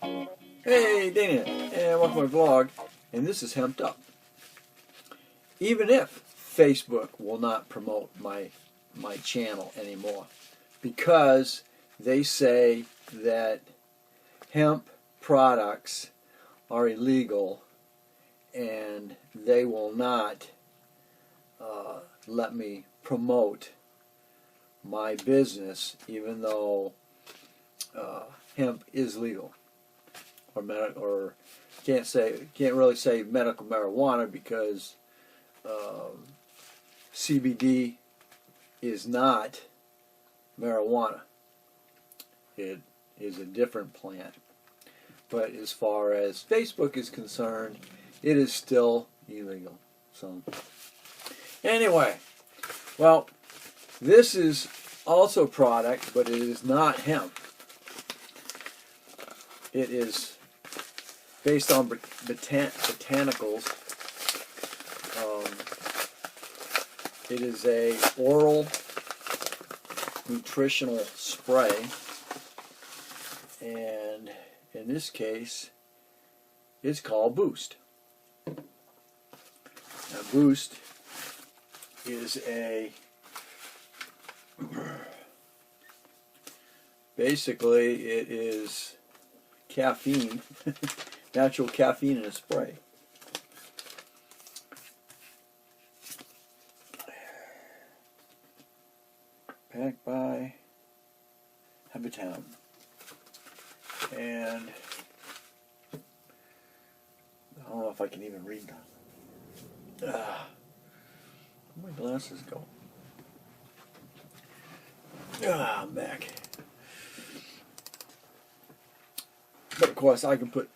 Hey Dana, and welcome to my vlog, and this is Hemped Up. Even if Facebook will not promote my channel anymore because they say that hemp products are illegal and they will not let me promote my business even though hemp is legal. Or can't really say medical marijuana because CBD is not marijuana. It is a different plant. But as far as Facebook is concerned, it is still illegal. So anyway, well, this is also a product, but it is not hemp. It is based on botanicals. It is a oral nutritional spray, and in this case, it's called Boost. Now, Boost is basically it is caffeine, natural caffeine in a spray. Packed by Hemped. And I don't know if I can even read them. Where'd my glasses go? I'm back. But of course, I can put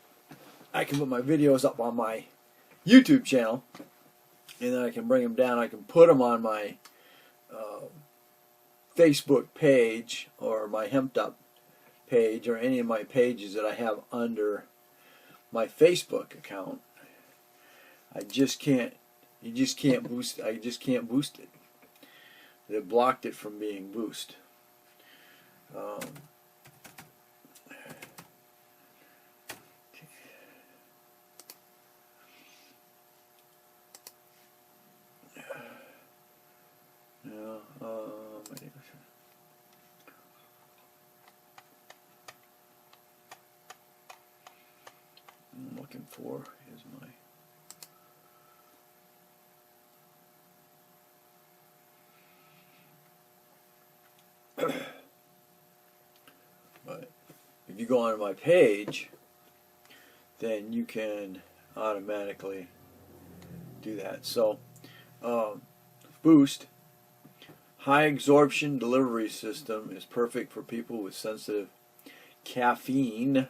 my videos up on my YouTube channel, and then I can bring them down. I can put them on my Facebook page or my Hemped Up page or any of my pages that I have under my Facebook account. You just can't boost it. I just can't boost it. They blocked it from being boosted. I'm looking for is my but if you go onto my page, then you can automatically do that. So Boost high absorption delivery system is perfect for people with sensitive caffeine,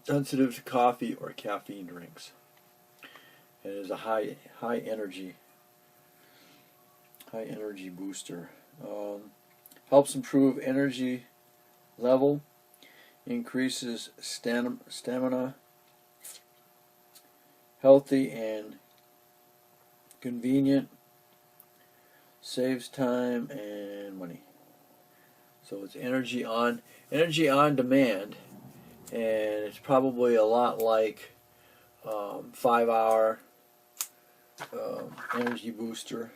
sensitive to coffee or caffeine drinks. It is a high energy booster. Helps improve energy level, increases stamina, healthy and convenient, saves time and money. So it's energy on demand, and it's probably a lot like 5-hour energy booster.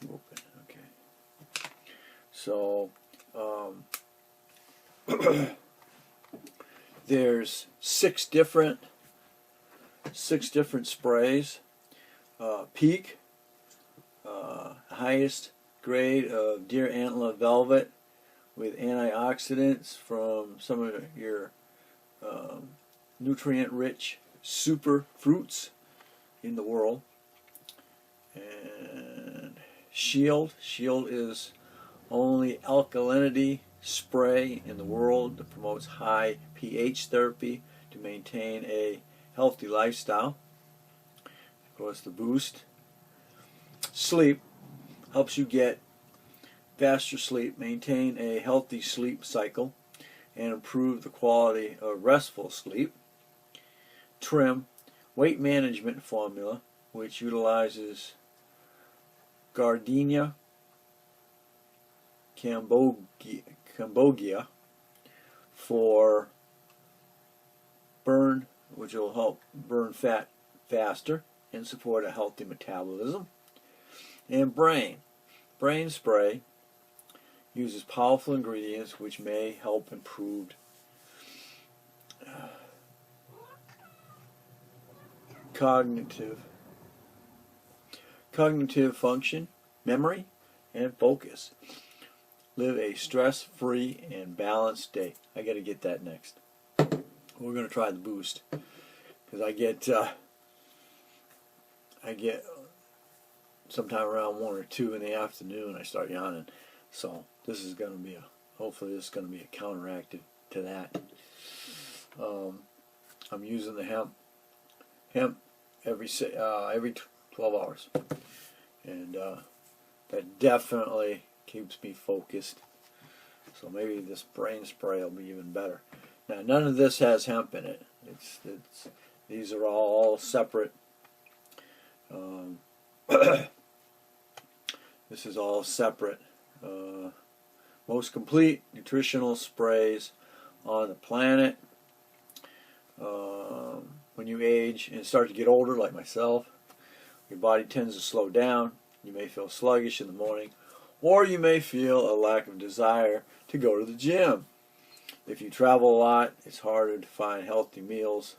Open, okay. So there's six different sprays. Peak, highest grade of deer antler velvet with antioxidants from some of your nutrient-rich super fruits in the world. And Shield is only alkalinity spray in the world that promotes high pH therapy to maintain a healthy lifestyle. Of course, the Boost Sleep helps you get faster sleep, maintain a healthy sleep cycle, and improve the quality of restful sleep. Trim weight management formula which utilizes Gardenia cambogia for burn, which will help burn fat faster and support a healthy metabolism. And brain spray uses powerful ingredients which may help improve cognitive function, memory, and focus. Live a stress-free and balanced day. I got to get that next. We're going to try the boost because I get sometime around 1 or 2 in the afternoon I start yawning. So this is going to be hopefully this is going to be a counteractive to that. I'm using the hemp every 12 hours, and that definitely keeps me focused. So maybe this brain spray will be even better. Now, none of this has hemp in it. These are all separate. This is all separate. Most complete nutritional sprays on the planet. When you age and start to get older, like myself, your body tends to slow down. You may feel sluggish in the morning, or you may feel a lack of desire to go to the gym. If you travel a lot, it's harder to find healthy meals.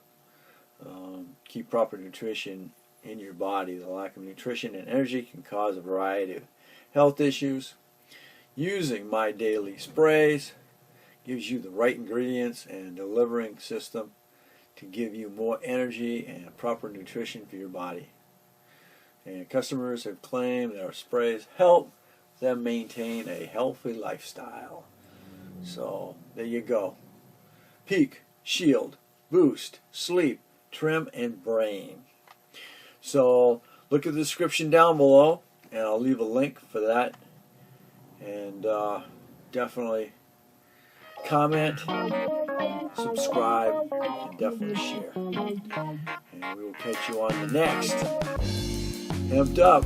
Keep proper nutrition in your body. The lack of nutrition and energy can cause a variety of health issues. Using My Daily Sprays gives you the right ingredients and delivering system to give you more energy and proper nutrition for your body. And customers have claimed that our sprays help them maintain a healthy lifestyle. So there you go. Peak, Shield, Boost, Sleep, Trim, and Brain. So look at the description down below, and I'll leave a link for that. And definitely comment, subscribe, and definitely share. And we will catch you on the next Hemped Up.